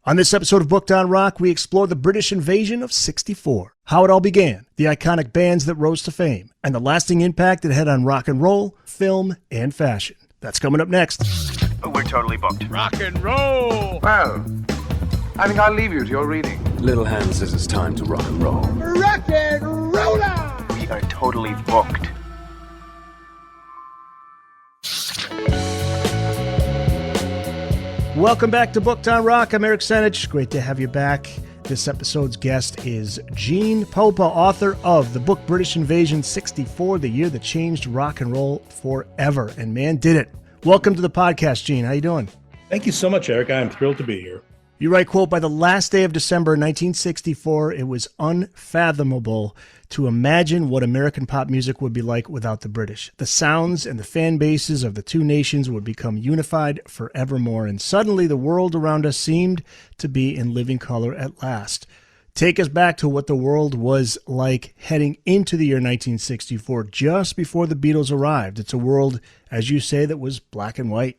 On this episode of Booked on Rock, we explore the British invasion of '64, how it all began, the iconic bands that rose to fame, and the lasting impact it had on rock and roll, film, and fashion. That's coming up next. We're totally booked. Rock and roll! Well, I think I'll leave you to your reading. Little Hand says it's time to rock and roll. Rock and roller! We are totally booked. Welcome back to Booked on Rock. I'm Eric Senich. Great to have you back. This episode's guest is Gene Popa, author of the book British Invasion '64, the year that changed rock and roll forever. And man, did it. Welcome to the podcast, Gene. How you doing? Thank you so much, Eric. I'm thrilled to be here. You write, quote, by the last day of December 1964, it was unfathomable to imagine what American pop music would be like without the British. The sounds and the fan bases of the two nations would become unified forevermore, and suddenly the world around us seemed to be in living color at last. Take us back to what the world was like heading into the year 1964, just before the Beatles arrived. It's a world, as you say, that was black and white.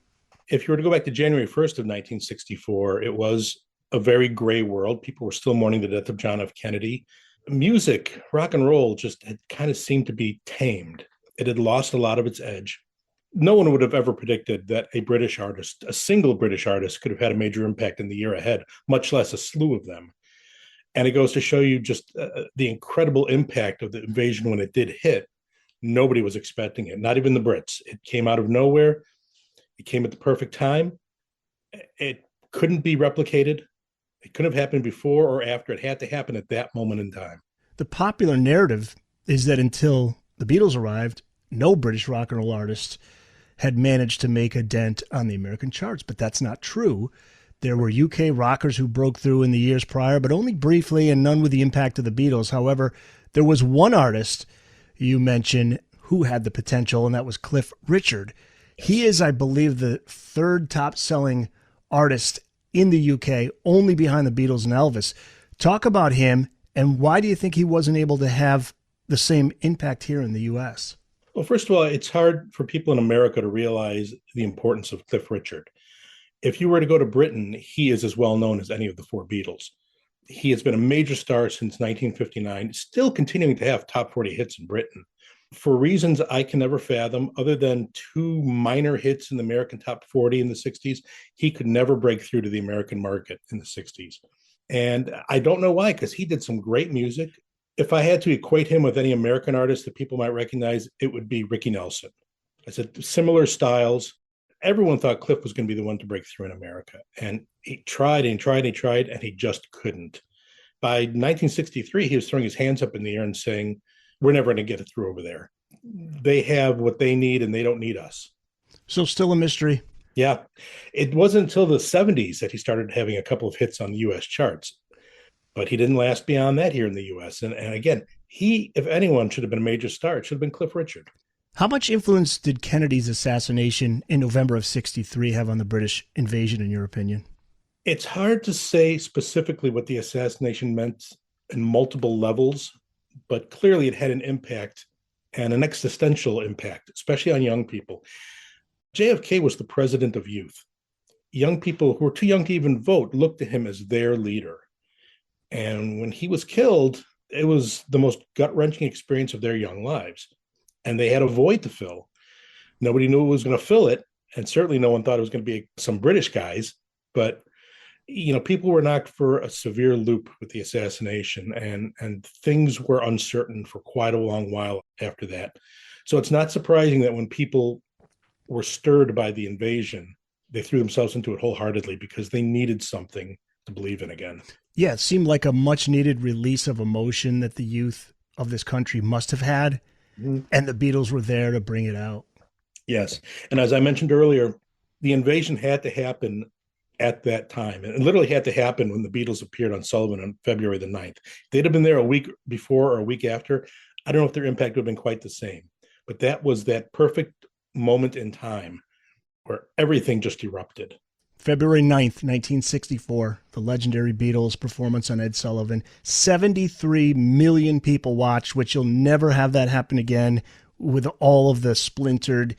If you were to go back to January 1st of 1964, it was a very gray world. People were still mourning the death of John F. Kennedy. Music, rock and roll, just had kind of seemed to be tamed. It had lost a lot of its edge. No one would have ever predicted that a British artist, a single British artist, could have had a major impact in the year ahead, much less a slew of them. And it goes to show you just the incredible impact of the invasion when it did hit. Nobody was expecting it, not even the Brits. It came out of nowhere. It came at the perfect time. It couldn't be replicated. It couldn't have happened before or after. It had to happen at that moment in time. The popular narrative is that until the Beatles arrived, no British rock and roll artist had managed to make a dent on the American charts, but that's not true. There were UK rockers who broke through in the years prior, but only briefly and none with the impact of the Beatles. However, there was one artist you mentioned who had the potential, and that was Cliff Richard. He is, I believe, the third top-selling artist in the UK, only behind the Beatles and Elvis. Talk about him, and why do you think he wasn't able to have the same impact here in the U.S.? Well, first of all, it's hard for people in America to realize the importance of Cliff Richard. If you were to go to Britain, he is as well known as any of the four Beatles. He has been a major star since 1959, still continuing to have top 40 hits in Britain. For reasons I can never fathom, other than two minor hits in the American top 40 in the 60s, he could never break through to the American market in the 60s. And I don't know why, because he did some great music. If I had to equate him with any American artist that people might recognize, it would be Ricky Nelson. I said similar styles. Everyone thought Cliff was going to be the one to break through in America. And he tried and tried and tried, and he just couldn't. By 1963, he was throwing his hands up in the air and saying, we're never going to get it through over there. They have what they need and they don't need us. So still a mystery. Yeah. It wasn't until the 70s that he started having a couple of hits on the U.S. charts. But he didn't last beyond that here in the U.S. And again, he, if anyone, should have been a major star. It should have been Cliff Richard. How much influence did Kennedy's assassination in November of '63 have on the British invasion, in your opinion? It's hard to say specifically what the assassination meant in multiple levels, but clearly it had an impact and an existential impact, especially on young people. JFK was the president of youth. Young people who were too young to even vote looked to him as their leader. And when he was killed, it was the most gut-wrenching experience of their young lives. And they had a void to fill. Nobody knew who was going to fill it. And certainly no one thought it was going to be some British guys. But people were knocked for a severe loop with the assassination, and things were uncertain for quite a long while after that. So it's not surprising that when people were stirred by the invasion, they threw themselves into it wholeheartedly because they needed something to believe in again. Yeah, it seemed like a much-needed release of emotion that the youth of this country must have had, and the Beatles were there to bring it out. Yes, and as I mentioned earlier, the invasion had to happen at that time. And it literally had to happen when the Beatles appeared on Sullivan on February the 9th. If they'd have been there a week before or a week after, I don't know if their impact would have been quite the same. But that was that perfect moment in time where everything just erupted. February 9th, 1964, the legendary Beatles performance on Ed Sullivan. 73 million people watched, which you'll never have that happen again with all of the splintered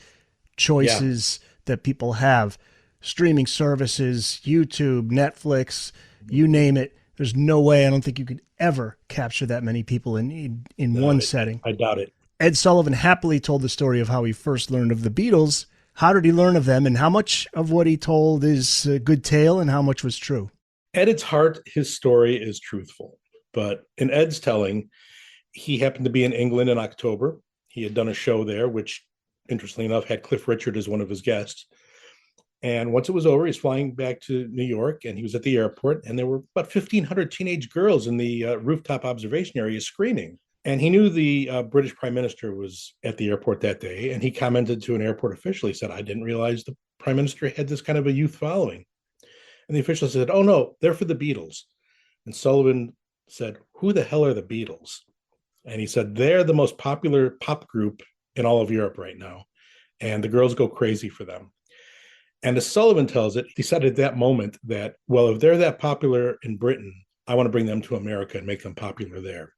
choices that people have. Streaming services, YouTube, Netflix, you name it. There's no way. I don't think you could ever capture that many people in one setting. I doubt it. Ed Sullivan happily told the story of how he first learned of the Beatles. How did he learn of them, and how much of what he told is a good tale and how much was true? At its heart, his story is truthful. But in Ed's telling, he happened to be in England in October. He had done a show there, which, interestingly enough, had Cliff Richard as one of his guests. And once it was over, he's flying back to New York, and he was at the airport, and there were about 1,500 teenage girls in the rooftop observation area screaming. And he knew the British Prime Minister was at the airport that day, and he commented to an airport official. He said, "I didn't realize the Prime Minister had this kind of a youth following." And the official said, "Oh, no, they're for the Beatles." And Sullivan said, "Who the hell are the Beatles?" And he said, "They're the most popular pop group in all of Europe right now, and the girls go crazy for them." And as Sullivan tells it, he said at that moment that, well, if they're that popular in Britain, I want to bring them to America and make them popular there.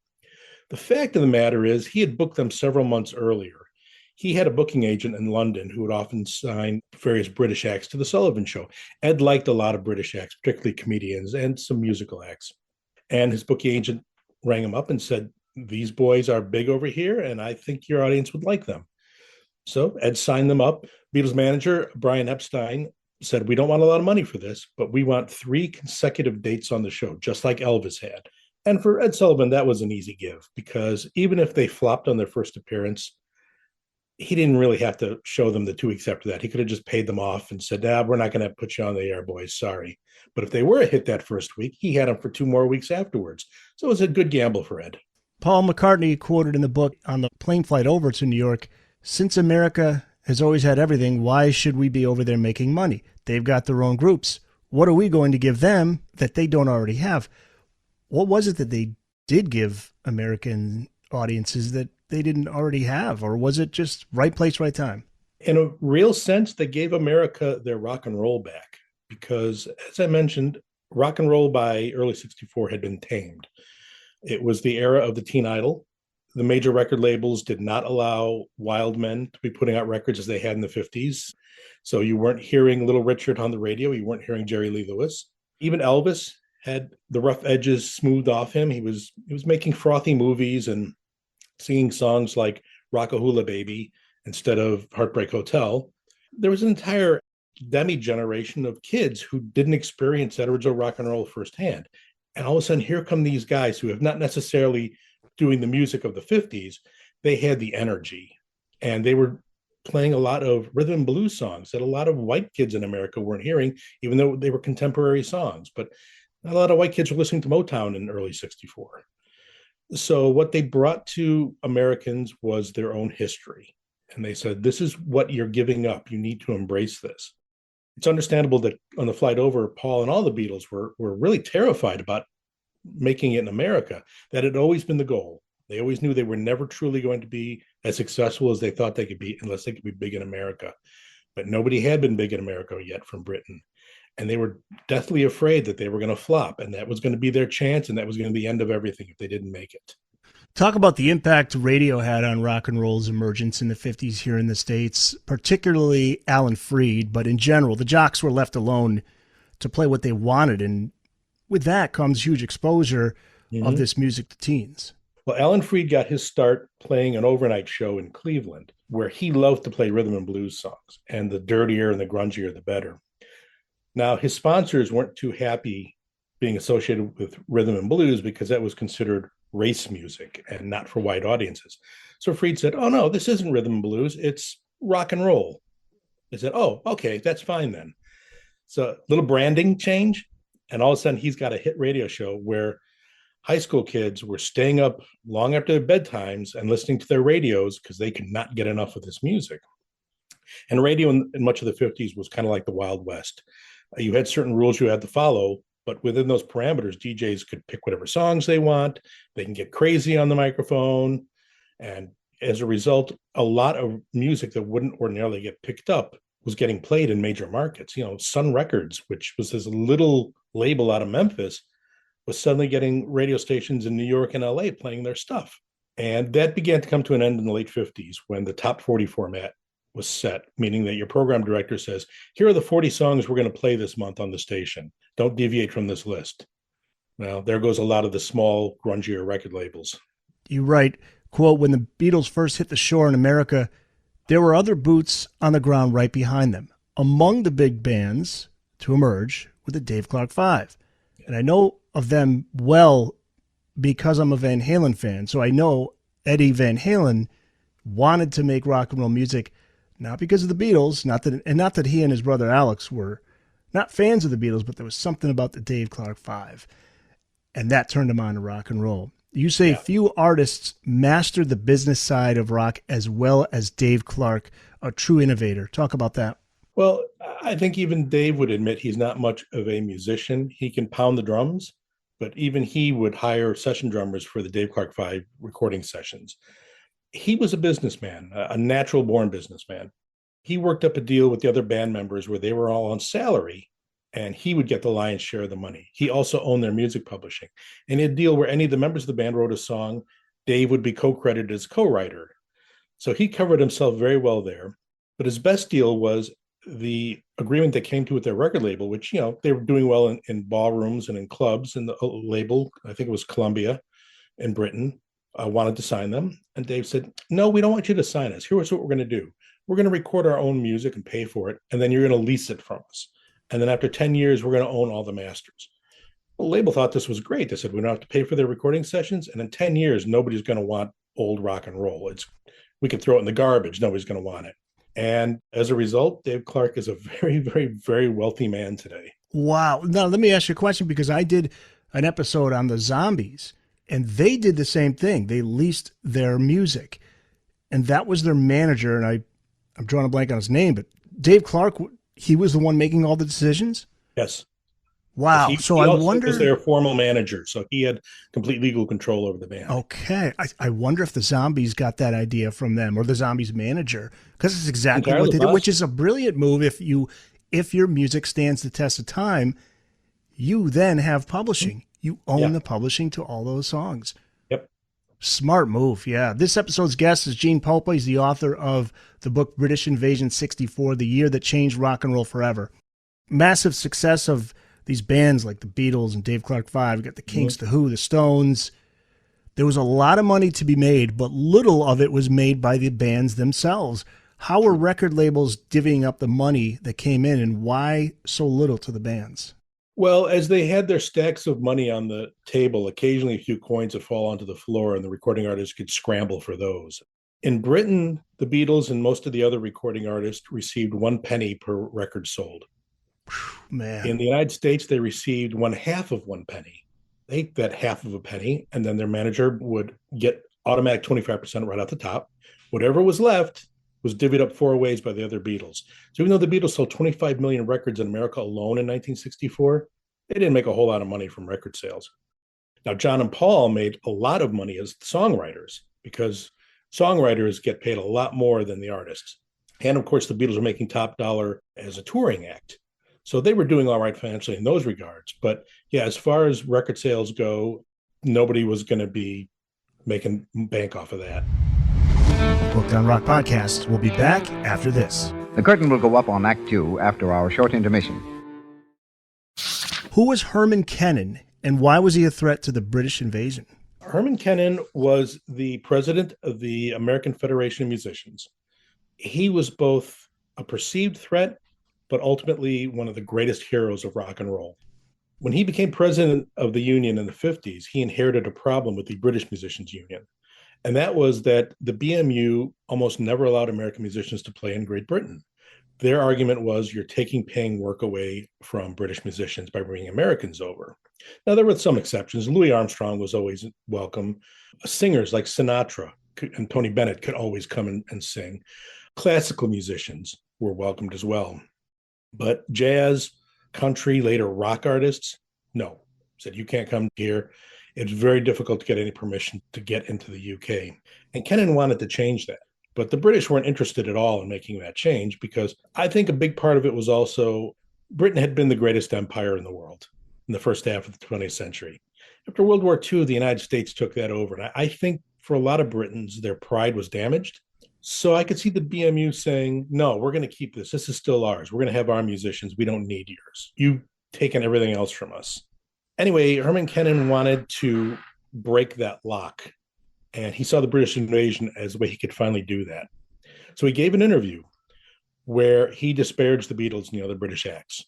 The fact of the matter is, he had booked them several months earlier. He had a booking agent in London who would often sign various British acts to the Sullivan Show. Ed liked a lot of British acts, particularly comedians and some musical acts. And his booking agent rang him up and said, "These boys are big over here, and I think your audience would like them." So Ed signed them up. Beatles manager Brian Epstein said, "We don't want a lot of money for this, but we want 3 consecutive dates on the show, just like Elvis had." And for Ed Sullivan, that was an easy give, because even if they flopped on their first appearance, he didn't really have to show them the 2 weeks after that. He could have just paid them off and said, we're not going to put you on the air, boys. Sorry. But if they were a hit that first week, he had them for 2 more weeks afterwards. So it was a good gamble for Ed. Paul McCartney quoted in the book on the plane flight over to New York, "Since America has always had everything, why should we be over there making money? They've got their own groups. What are we going to give them that they don't already have?" What was it that they did give American audiences that they didn't already have? Or was it just right place, right time? In a real sense, they gave America their rock and roll back, because, as I mentioned, rock and roll by early 64 had been tamed. It was the era of the teen idol. The major record labels did not allow wild men to be putting out records as they had in the 50s. So you weren't hearing Little Richard on the radio. You weren't hearing Jerry Lee Lewis. Even Elvis had the rough edges smoothed off him. He was making frothy movies and singing songs like Rock-a-Hula Baby instead of Heartbreak Hotel. There was an entire demi-generation of kids who didn't experience that original rock and roll firsthand. And all of a sudden, here come these guys who have not necessarily doing the music of the 50s. They had the energy, and they were playing a lot of rhythm and blues songs that a lot of white kids in America weren't hearing, even though they were contemporary songs. But a lot of white kids were listening to Motown in early 64. So what they brought to Americans was their own history. And they said, this is what you're giving up. You need to embrace this. It's understandable that on the flight over, Paul and all the Beatles were really terrified about making it in America. That had always been the goal. They always knew they were never truly going to be as successful as they thought they could be unless they could be big in America. But nobody had been big in America yet from Britain. And they were deathly afraid that they were going to flop, and that was going to be their chance, and that was going to be the end of everything if they didn't make it. Talk about the impact radio had on rock and roll's emergence in the 50s here in the States, particularly Alan Freed, but in general, the jocks were left alone to play what they wanted, and with that comes huge exposure of this music to teens. Well, Alan Freed got his start playing an overnight show in Cleveland, where he loved to play rhythm and blues songs, and the dirtier and the grungier, the better. Now, his sponsors weren't too happy being associated with rhythm and blues because that was considered race music and not for white audiences. So Freed said, "Oh, no, this isn't rhythm and blues. It's rock and roll." They said, "Oh, okay, that's fine then." So a little branding change, and all of a sudden he's got a hit radio show where high school kids were staying up long after their bedtimes and listening to their radios because they could not get enough of this music. And radio in much of the 50s was kind of like the Wild West. You had certain rules you had to follow, but within those parameters, DJs could pick whatever songs they want. They can get crazy on the microphone. And as a result, a lot of music that wouldn't ordinarily get picked up was getting played in major markets. You know, Sun Records, which was this little label out of Memphis, was suddenly getting radio stations in New York and LA playing their stuff. And that began to come to an end in the late 50s when the top 40 format was set, meaning that your program director says, here are the 40 songs we're going to play this month on the station. Don't deviate from this list. Well, there goes a lot of the small, grungier record labels. You write, quote, when the Beatles first hit the shore in America, there were other boots on the ground right behind them. Among the big bands to emerge were the Dave Clark Five. And I know of them well because I'm a Van Halen fan. So I know Eddie Van Halen wanted to make rock and roll music, not because of the Beatles, not that he and his brother Alex were not fans of the Beatles, but there was something about the Dave Clark Five, and that turned him on to rock and roll. You say few artists mastered the business side of rock as well as Dave Clark, a true innovator. Talk about that. Well, I think even Dave would admit he's not much of a musician. He can pound the drums, but even he would hire session drummers for the Dave Clark Five recording sessions. He was a businessman, a natural born businessman. He worked up a deal with the other band members where they were all on salary, and he would get the lion's share of the money. He also owned their music publishing. And he had a deal where any of the members of the band wrote a song, Dave would be co-credited as co-writer. So he covered himself very well there. But his best deal was the agreement they came to with their record label, which, they were doing well in ballrooms and in clubs, and the label, I think it was Columbia in Britain, wanted to sign them. And Dave said, no, we don't want you to sign us. Here's what we're going to do. We're going to record our own music and pay for it, and then you're going to lease it from us. And then after 10 years, we're going to own all the masters. Well, the label thought this was great. They said, we don't have to pay for their recording sessions. And in 10 years, nobody's going to want old rock and roll. We could throw it in the garbage. Nobody's going to want it. And as a result, Dave Clark is a very, very, very wealthy man today. Wow. Now, let me ask you a question, because I did an episode on the Zombies, and they did the same thing. They leased their music, and that was their manager. And I'm drawing a blank on his name, but Dave Clark, he was the one making all the decisions? Yes. Wow. He also was their formal manager, so he had complete legal control over the band. Okay. I wonder if the Zombies got that idea from them, or the Zombies manager, because it's exactly Entirely what they did, possible. which is a brilliant move. If your music stands the test of time, you then have publishing. You own the publishing to all those songs. Yep. Smart move, yeah. This episode's guest is Gene Popa. He's the author of the book British Invasion 64, The Year That Changed Rock and Roll Forever. Massive success of these bands like the Beatles and Dave Clark Five. We got the Kinks, the Who, the Stones. There was a lot of money to be made, but little of it was made by the bands themselves. How were record labels divvying up the money that came in, and why so little to the bands? Well, as they had their stacks of money on the table, occasionally a few coins would fall onto the floor, and the recording artists could scramble for those. In Britain, the Beatles and most of the other recording artists received 1 penny per record sold. Man. In the United States, they received 1/2 of 1 penny. They ate that half of a penny, and then their manager would get automatic 25% right off the top. Whatever was left was divvied up 4 ways by the other Beatles. So even though the Beatles sold 25 million records in America alone in 1964, they didn't make a whole lot of money from record sales. Now, John and Paul made a lot of money as songwriters, because songwriters get paid a lot more than the artists. And of course, the Beatles were making top dollar as a touring act. So they were doing all right financially in those regards. But yeah, as far as record sales go, nobody was going to be making bank off of that. Booked on Rock Podcast. We'll be back after this. The curtain will go up on Act 2 after our short intermission. Who was Herman Kennan, and why was he a threat to the British invasion? Herman Kennan was the president of the American Federation of Musicians. He was both a perceived threat, but ultimately one of the greatest heroes of rock and roll. When he became president of the union in the 50s, he inherited a problem with the British Musicians Union. And that was that the BMU almost never allowed American musicians to play in Great Britain. Their argument was, you're taking paying work away from British musicians by bringing Americans over. Now, there were some exceptions. Louis Armstrong was always welcome. Singers like Sinatra and Tony Bennett could always come and sing. Classical musicians were welcomed as well. But jazz, country, later rock artists, no. Said, you can't come here. It's very difficult to get any permission to get into the UK. And Kennan wanted to change that. But the British weren't interested at all in making that change, because I think a big part of it was also Britain had been the greatest empire in the world in the first half of the 20th century. After World War II, the United States took that over. And I think for a lot of Britons, their pride was damaged. So I could see the BMU saying, no, we're going to keep this. This is still ours. We're going to have our musicians. We don't need yours. You've taken everything else from us. Anyway, Herman Kennan wanted to break that lock, and he saw the British invasion as a way he could finally do that. So he gave an interview where he disparaged the Beatles and the other British acts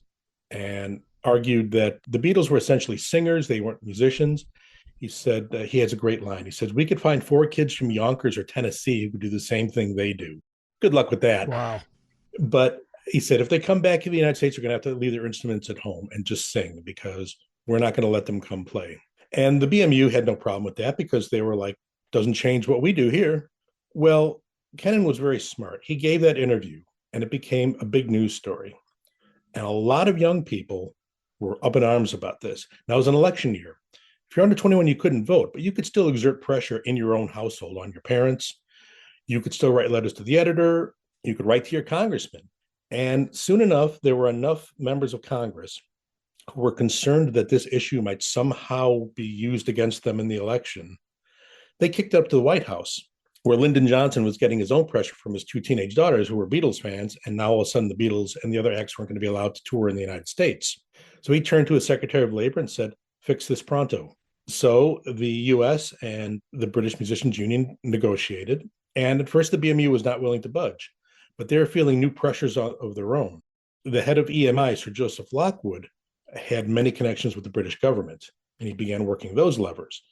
and argued that the Beatles were essentially singers, they weren't musicians. He said he has a great line. He says, "We could find 4 kids from Yonkers or Tennessee who could do the same thing they do. Good luck with that." Wow. But he said, if they come back to the United States, they're going to have to leave their instruments at home and just sing because we're not going to let them come play. And the BMU had no problem with that because they were like, doesn't change what we do here. Well, Kennan was very smart. He gave that interview and it became a big news story. And a lot of young people were up in arms about this. Now, it was an election year. If you're under 21, you couldn't vote, but you could still exert pressure in your own household on your parents. You could still write letters to the editor. You could write to your congressman. And soon enough, there were enough members of Congress who were concerned that this issue might somehow be used against them in the election. They kicked it up to the White House, where Lyndon Johnson was getting his own pressure from his 2 teenage daughters who were Beatles fans. And now all of a sudden the Beatles and the other acts weren't going to be allowed to tour in the United States. So he turned to his Secretary of Labor and said, fix this pronto. So the US and the British Musicians Union negotiated. And at first the BMU was not willing to budge, but they're feeling new pressures of their own. The head of EMI, Sir Joseph Lockwood, had many connections with the British government, and he began working those levers.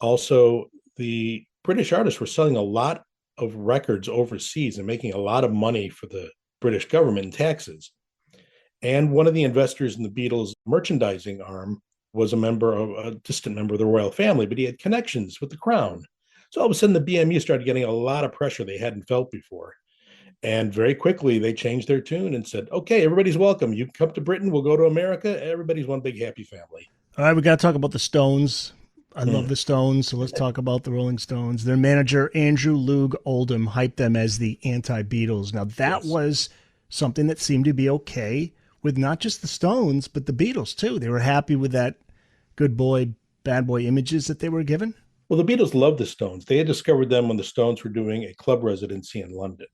Also, the British artists were selling a lot of records overseas and making a lot of money for the British government in taxes. And one of the investors in the Beatles merchandising arm was a distant member of the royal family, but he had connections with the crown. So all of a sudden, the BMU started getting a lot of pressure they hadn't felt before. And very quickly, they changed their tune and said, okay, everybody's welcome. You can come to Britain. We'll go to America. Everybody's one big happy family. All right, we got to talk about the Stones. I love the Stones, so let's talk about the Rolling Stones. Their manager, Andrew Loog Oldham, hyped them as the anti-Beatles. Now, that was something that seemed to be okay with not just the Stones, but the Beatles, too. They were happy with that good boy, bad boy images that they were given. Well, the Beatles loved the Stones. They had discovered them when the Stones were doing a club residency in London,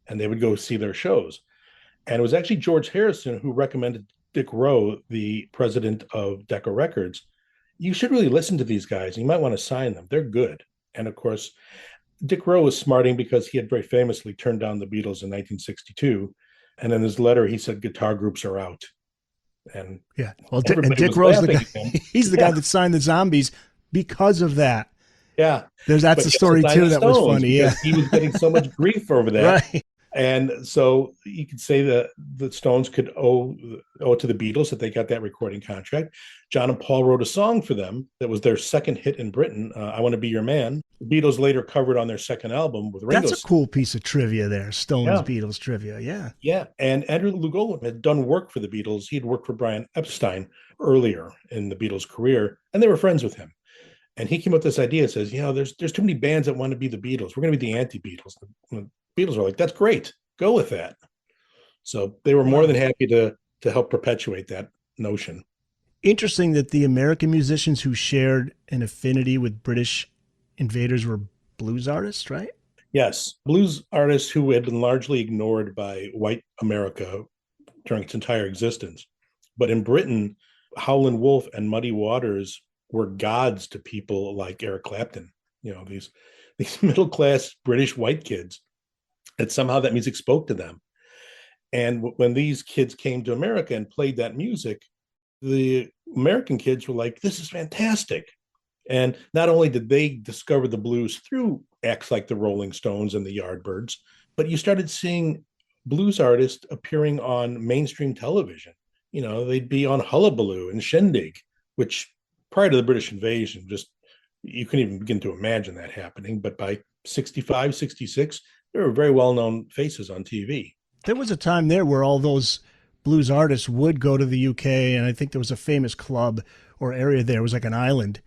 and they would go see their shows. And it was actually George Harrison who recommended Dick Rowe, the president of Decca Records, you should really listen to these guys. You might want to sign them. They're good. And of course, Dick Rowe was smarting because he had very famously turned down the Beatles in 1962. And in his letter, he said guitar groups are out. And yeah, well, and Dick Rowe's the guy. He's the guy that signed the Zombies because of that. Yeah, that's a story too that was funny. Yeah, he was getting so much grief over that. Right. And so you could say that the Stones could owe to the Beatles that they got that recording contract. John and Paul wrote a song for them that was their second hit in Britain, I Want to Be Your Man. The Beatles later covered on their second album with Ringo. That's a cool piece of trivia there, Stones Beatles trivia, yeah. Yeah, and Andrew Loog Oldham had done work for the Beatles. He'd worked for Brian Epstein earlier in the Beatles' career, and they were friends with him. And he came up with this idea and says, there's too many bands that want to be the Beatles. We're going to be the anti-Beatles. The Beatles were like, that's great. Go with that. So they were more than happy to help perpetuate that notion. Interesting that the American musicians who shared an affinity with British invaders were blues artists, right? Yes. Blues artists who had been largely ignored by white America during its entire existence. But in Britain, Howlin' Wolf and Muddy Waters were gods to people like Eric Clapton, these middle-class British white kids, that somehow that music spoke to them. And when these kids came to America and played that music, the American kids were like, this is fantastic. And not only did they discover the blues through acts like the Rolling Stones and the Yardbirds, but you started seeing blues artists appearing on mainstream television. They'd be on Hullabaloo and Shindig, which prior to the British invasion, you couldn't even begin to imagine that happening. But by 65, 66, there were very well-known faces on TV. There was a time there where all those blues artists would go to the UK, and I think there was a famous club or area there. It was like an island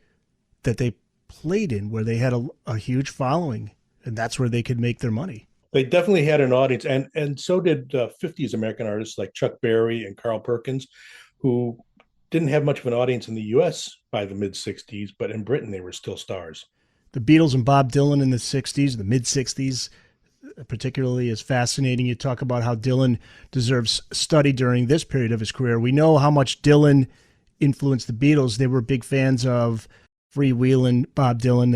that they played in where they had a huge following, and that's where they could make their money. They definitely had an audience, and so did 50s American artists like Chuck Berry and Carl Perkins, who didn't have much of an audience in the U.S. by the mid-60s, but in Britain they were still stars. The Beatles and Bob Dylan in the 60s, the mid-60s, particularly is fascinating. You talk about how Dylan deserves study during this period of his career. We know how much Dylan influenced the Beatles. They were big fans of Freewheelin', Bob Dylan.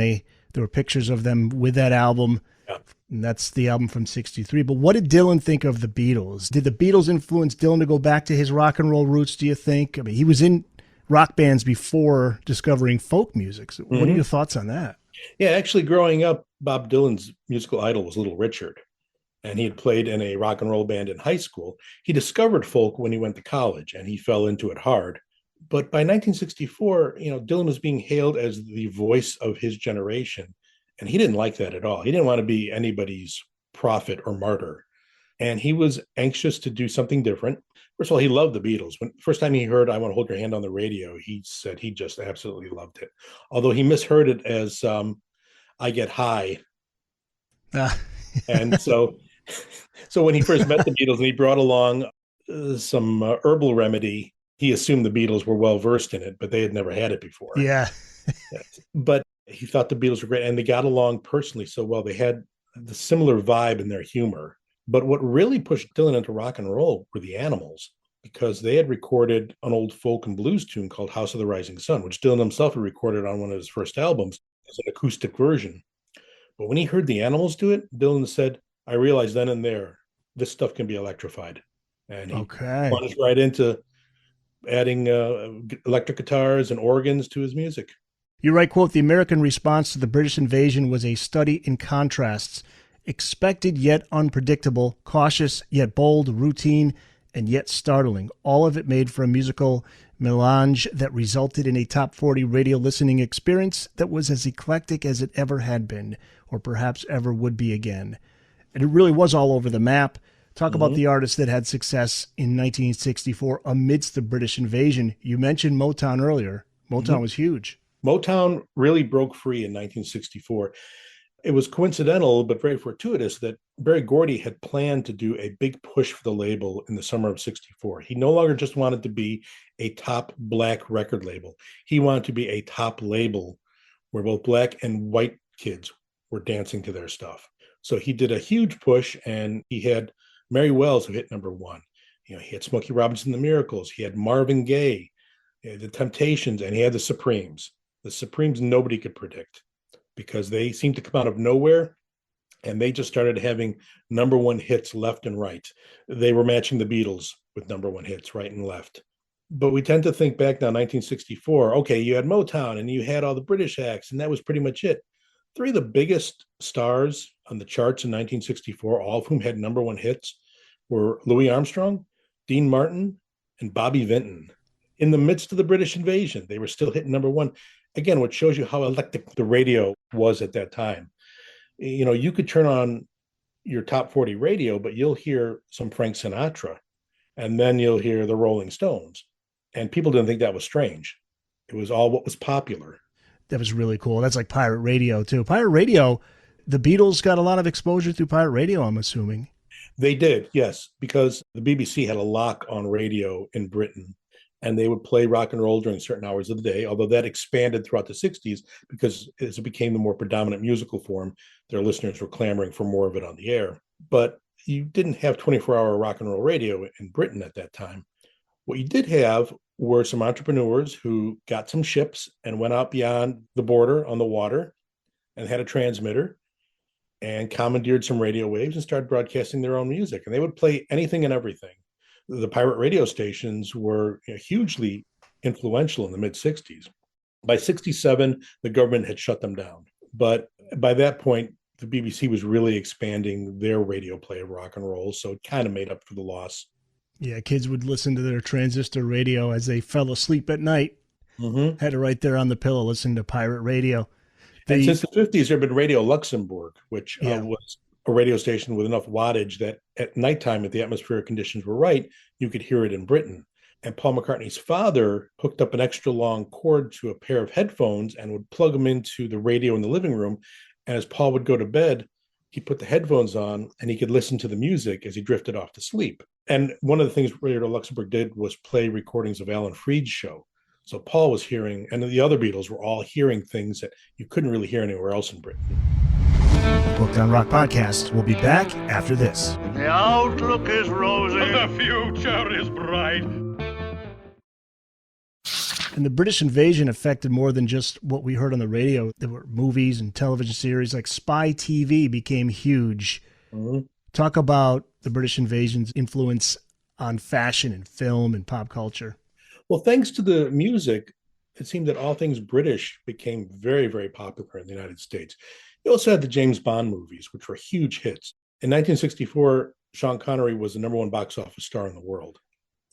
There were pictures of them with that album. Yeah. And that's the album from '63. But what did Dylan think of the Beatles? Did the Beatles influence Dylan to go back to his rock and roll roots, do you think? I mean, he was in rock bands before discovering folk music. So what are your thoughts on that? Yeah, actually, growing up, Bob Dylan's musical idol was Little Richard, and he had played in a rock and roll band in high school. He discovered folk when he went to college, and he fell into it hard. But by 1964, Dylan was being hailed as the voice of his generation, and he didn't like that at all. He didn't want to be anybody's prophet or martyr, and he was anxious to do something different. First of all, he loved the Beatles. When first time he heard "I Want to Hold Your Hand" on the radio, he said he just absolutely loved it. Although he misheard it as "I Get High," and so when he first met the Beatles and he brought along some herbal remedy, he assumed the Beatles were well versed in it, but they had never had it before. Yeah. But he thought the Beatles were great, and they got along personally so well. They had the similar vibe in their humor. But what really pushed Dylan into rock and roll were the Animals, because they had recorded an old folk and blues tune called House of the Rising Sun, which Dylan himself had recorded on one of his first albums as an acoustic version. But when he heard the Animals do it, Dylan said, I realized then and there, this stuff can be electrified. And he plunged right into adding electric guitars and organs to his music. You write, quote, the American response to the British invasion was a study in contrasts, expected yet unpredictable, cautious yet bold, routine and yet startling. All of it made for a musical melange that resulted in a top 40 radio listening experience that was as eclectic as it ever had been, or perhaps ever would be again. And it really was all over the map. Talk about the artists that had success in 1964 amidst the British invasion. You mentioned Motown earlier. Motown was huge. Motown really broke free in 1964. It was coincidental, but very fortuitous, that Berry Gordy had planned to do a big push for the label in the summer of '64. He no longer just wanted to be a top black record label. He wanted to be a top label where both black and white kids were dancing to their stuff. So he did a huge push, and he had Mary Wells, who hit #1. He had Smokey Robinson and the Miracles. He had Marvin Gaye, he had the Temptations, and he had the Supremes. The Supremes nobody could predict, because they seemed to come out of nowhere, and they just started having #1 hits left and right. They were matching the Beatles with #1 hits right and left. But we tend to think back now, 1964, okay, you had Motown and you had all the British acts, and that was pretty much it. Three of the biggest stars on the charts in 1964, all of whom had #1 hits, were Louis Armstrong, Dean Martin, and Bobby Vinton. In the midst of the British invasion, they were still hitting #1. Again, what shows you how eclectic the radio was at that time. You could turn on your top 40 radio, but you'll hear some Frank Sinatra, and then you'll hear the Rolling Stones. And people didn't think that was strange. It was all what was popular. That was really cool. That's like pirate radio, too. Pirate radio, the Beatles got a lot of exposure through pirate radio, I'm assuming. They did, yes, because the BBC had a lock on radio in Britain, and they would play rock and roll during certain hours of the day, although that expanded throughout the 60s because as it became the more predominant musical form, their listeners were clamoring for more of it on the air. But you didn't have 24-hour rock and roll radio in Britain at that time. What you did have were some entrepreneurs who got some ships and went out beyond the border on the water and had a transmitter and commandeered some radio waves and started broadcasting their own music. And they would play anything and everything. The pirate radio stations were hugely influential in the mid-'60s. By '67, the government had shut them down. But by that point, the BBC was really expanding their radio play of rock and roll, so it kind of made up for the loss. Yeah, kids would listen to their transistor radio as they fell asleep at night. Had it right there on the pillow, listen to pirate radio. And since the 50s, there had been Radio Luxembourg, which was a radio station with enough wattage that at nighttime, if the atmospheric conditions were right, you could hear it in Britain. And Paul McCartney's father hooked up an extra long cord to a pair of headphones and would plug them into the radio in the living room. And as Paul would go to bed, he put the headphones on and he could listen to the music as he drifted off to sleep. And one of the things Radio Luxembourg did was play recordings of Alan Freed's show. So Paul was hearing, and the other Beatles were all hearing things that you couldn't really hear anywhere else in Britain. Booked on Rock Podcast. We'll be back after this. The outlook is rosy. The future is bright. And the British invasion affected more than just what we heard on the radio. There were movies and television series, like Spy TV became huge. Mhm. Talk about the British invasion's influence on fashion and film and pop culture. Well, thanks to the music, it seemed that all things British became very, very popular in the United States. You also had the James Bond movies, which were huge hits. In 1964, Sean Connery was the number one box office star in the world.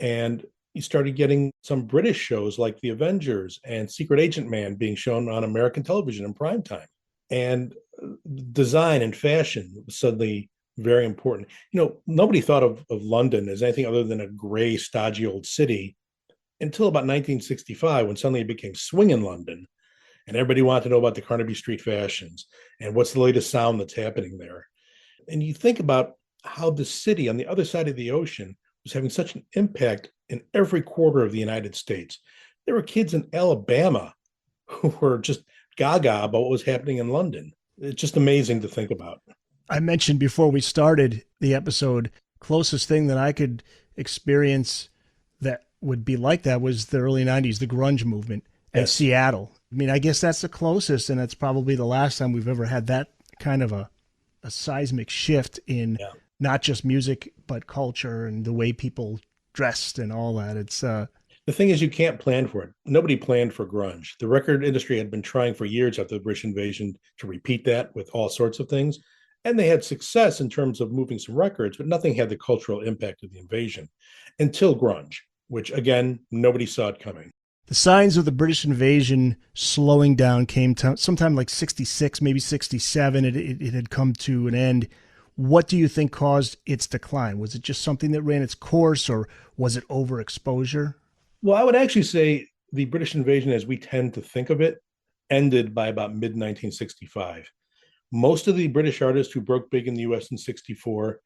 And you started getting some British shows like The Avengers and Secret Agent Man being shown on American television in prime time. And design and fashion was suddenly very important. Nobody thought of London as anything other than a gray, stodgy old city until about 1965, when suddenly it became swinging London. And everybody wanted to know about the Carnaby Street fashions and what's the latest sound that's happening there. And you think about how the city on the other side of the ocean was having such an impact in every quarter of the United States. There were kids in Alabama who were just gaga about what was happening in London. It's just amazing to think about. I mentioned before we started the episode, closest thing that I could experience that would be like that was the early 90s, the grunge movement and Yes. Seattle. I mean, I guess that's the closest, and that's probably the last time we've ever had that kind of a seismic shift in not just music, but culture and the way people dressed and all that. It's The thing is, you can't plan for it. Nobody planned for grunge. The record industry had been trying for years after the British invasion to repeat that with all sorts of things. And they had success in terms of moving some records, but nothing had the cultural impact of the invasion until grunge, which again, nobody saw it coming. the signs of the British invasion slowing down came sometime like 66, maybe 67. It had come to an end. What do you think caused its decline? Was it just something that ran its course, or was it overexposure? Well, I would actually say the British invasion, as we tend to think of it, ended by about mid 1965. Most of the British artists who broke big in the US in 64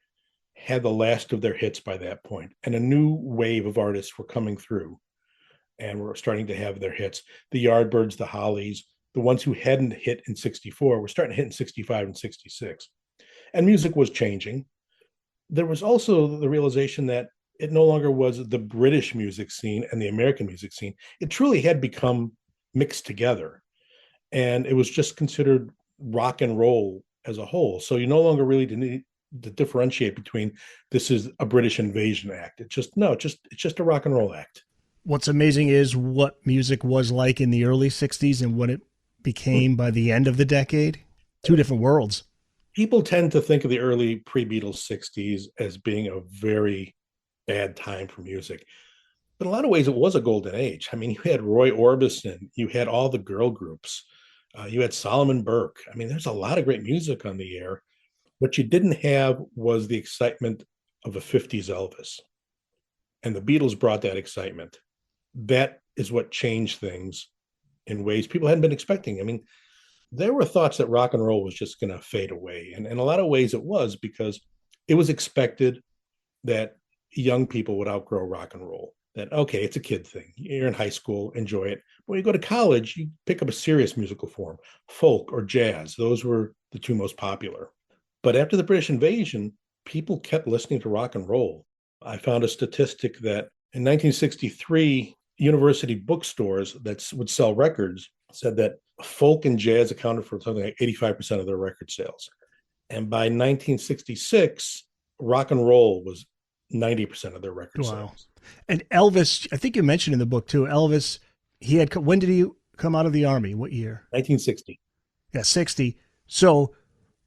had the last of their hits by that point, and a new wave of artists were coming through and were starting to have their hits. The Yardbirds, the Hollies, the ones who hadn't hit in 64 were starting to hit in 65 and 66. And music was changing. There was also the realization that it no longer was the British music scene and the American music scene. It truly had become mixed together. And it was just considered rock and roll as a whole. So you no longer really need to differentiate between this is a British invasion act. It's just a rock and roll act. What's amazing is what music was like in the early 60s and what it became by the end of the decade. Two different worlds. People tend to think of the early pre-Beatles 60s as being a very bad time for music. But in a lot of ways, it was a golden age. I mean, you had Roy Orbison, you had all the girl groups, you had Solomon Burke. I mean, there's a lot of great music on the air. What you didn't have was the excitement of a 50s Elvis. And the Beatles brought that excitement. That is what changed things in ways people hadn't been expecting. I mean, there were thoughts that rock and roll was just going to fade away. And in a lot of ways it was, because it was expected that young people would outgrow rock and roll. That, okay, it's a kid thing. You're in high school, enjoy it. But when you go to college, you pick up a serious musical form, folk or jazz. Those were the two most popular. But after the British invasion, people kept listening to rock and roll. I found a statistic that in 1963, university bookstores that would sell records said that folk and jazz accounted for something like 85% of their record sales. And by 1966, rock and roll was 90% of their record sales. And Elvis, I think you mentioned in the book too, Elvis, when did he come out of the army? What year? 1960. Yeah, 60. So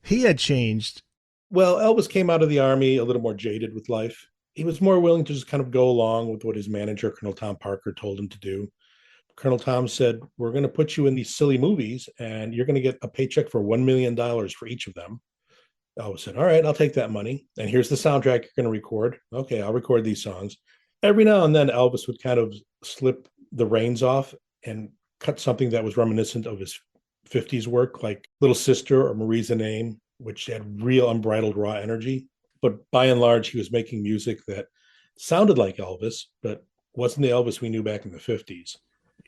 he had changed. Well, Elvis came out of the army a little more jaded with life. He was more willing to just kind of go along with what his manager, Colonel Tom Parker, told him to do. Colonel Tom said, we're going to put you in these silly movies and you're going to get a paycheck for $1 million for each of them. Elvis said, all right, I'll take that money. And here's the soundtrack you're going to record. Okay, I'll record these songs. Every now and then, Elvis would kind of slip the reins off and cut something that was reminiscent of his 50s work, like Little Sister or Marie's a Name, which had real unbridled raw energy. But by and large, he was making music that sounded like Elvis, but wasn't the Elvis we knew back in the 50s.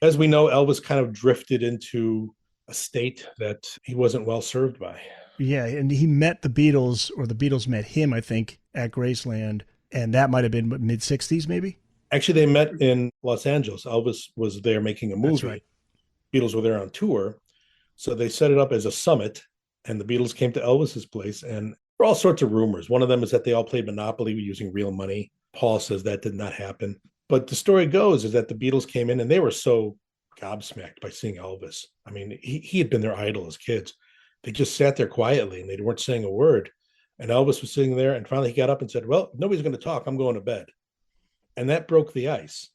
As we know, Elvis kind of drifted into a state that he wasn't well served by. Yeah, and he met the Beatles, or the Beatles met him, I think, at Graceland. And that might have been mid-60s, maybe? Actually, they met in Los Angeles. Elvis was there making a movie. That's right. Beatles were there on tour. So they set it up as a summit, and the Beatles came to Elvis's place. And there are all sorts of rumors. One of them is that they all played Monopoly using real money. Paul says that did not happen. But the story goes is that the Beatles came in and they were so gobsmacked by seeing Elvis. I mean, he had been their idol as kids. They just sat there quietly and they weren't saying a word. And Elvis was sitting there, and finally he got up and said, well, nobody's going to talk. I'm going to bed. And that broke the ice.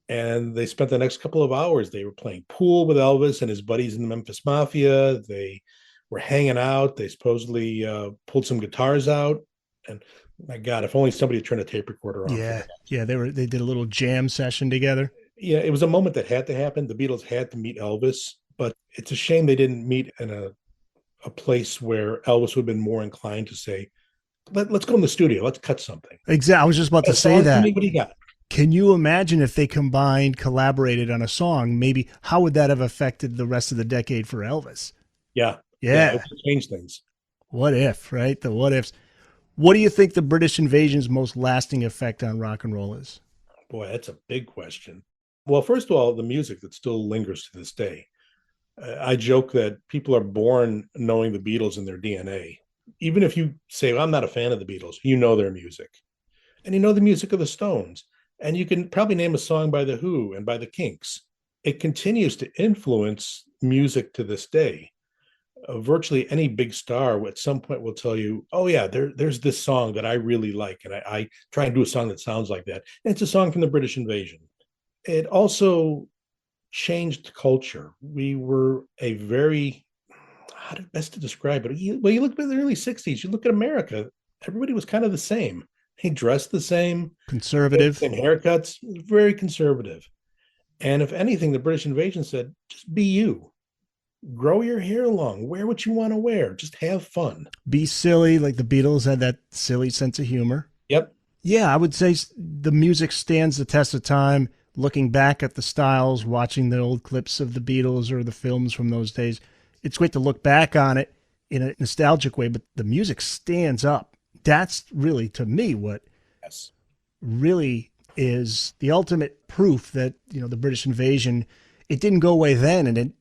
And they spent the next couple of hours. They were playing pool with Elvis and his buddies in the Memphis Mafia. They were hanging out. They supposedly pulled some guitars out. And my God, if only somebody had turned a tape recorder on. Yeah. They did a little jam session together. Yeah, it was a moment that had to happen. The Beatles had to meet Elvis, but it's a shame they didn't meet in a place where Elvis would have been more inclined to say, let's go in the studio. Let's cut something. Exactly. I was just about to say that. What do you got? Can you imagine if they collaborated on a song? Maybe how would that have affected the rest of the decade for Elvis? Yeah. Yeah. It would change things. What if, right? The what ifs. What do you think the British invasion's most lasting effect on rock and roll is? Boy, that's a big question. Well, first of all, the music that still lingers to this day. I joke that people are born knowing the Beatles in their DNA. Even if you say, well, I'm not a fan of the Beatles, you know their music. And you know the music of the Stones. And you can probably name a song by The Who and by the Kinks. It continues to influence music to this day. Virtually any big star at some point will tell you, oh yeah, there's this song that I really like. And I try and do a song that sounds like that. And it's a song from the British invasion. It also changed culture. We were a very, how to best to describe it? Well, you look at the early 60s, you look at America, everybody was kind of the same. They dressed the same. Conservative. Same haircuts, very conservative. And if anything, the British invasion said, just be you. Grow your hair long. Wear what you want to wear. Just have fun. Be silly, like the Beatles had that silly sense of humor. Yep. Yeah, I would say the music stands the test of time. Looking back at the styles, watching the old clips of the Beatles or the films from those days, it's great to look back on it in a nostalgic way, but the music stands up. That's really, to me, what really is the ultimate proof that, the British invasion, it didn't go away then, and it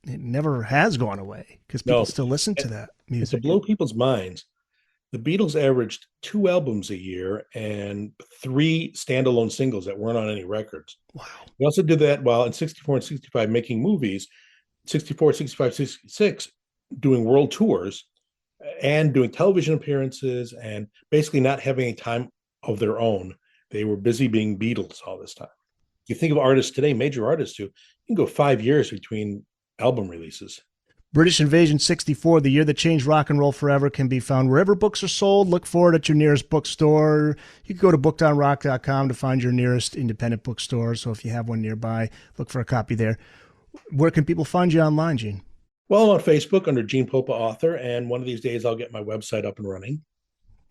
never has gone away because people still listen to that music. And to blow people's minds, the Beatles averaged 2 albums a year and 3 standalone singles that weren't on any records. Wow. They also did that while in 64 and 65 making movies, 64, 65, 66, doing world tours and doing television appearances and basically not having any time of their own. They were busy being Beatles all this time. You think of artists today, major artists who can go 5 years between album releases. British Invasion 64, the year that changed rock and roll forever, can be found wherever books are sold. Look for it at your nearest bookstore. You can go to bookedonrock.com to find your nearest independent bookstore. So if you have one nearby, look for a copy there. Where can people find you online, Gene? Well, I'm on Facebook under Gene Popa Author, and one of these days I'll get my website up and running.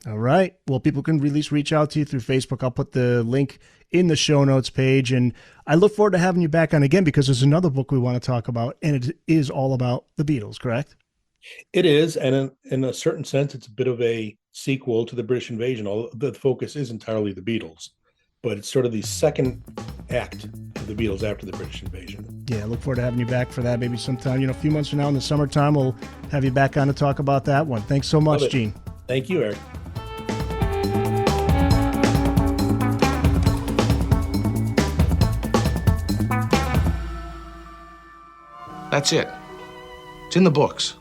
All right. Well, people can reach out to you through Facebook. I'll put the link in the show notes page. And I look forward to having you back on again because there's another book we want to talk about, and it is all about the Beatles, correct? It is. And in a certain sense, it's a bit of a sequel to the British invasion. Although the focus is entirely the Beatles, but it's sort of the second act of the Beatles after the British invasion. Yeah, I look forward to having you back for that. Maybe sometime, a few months from now in the summertime, we'll have you back on to talk about that one. Thanks so much, Gene. Thank you, Eric. That's it. It's in the books.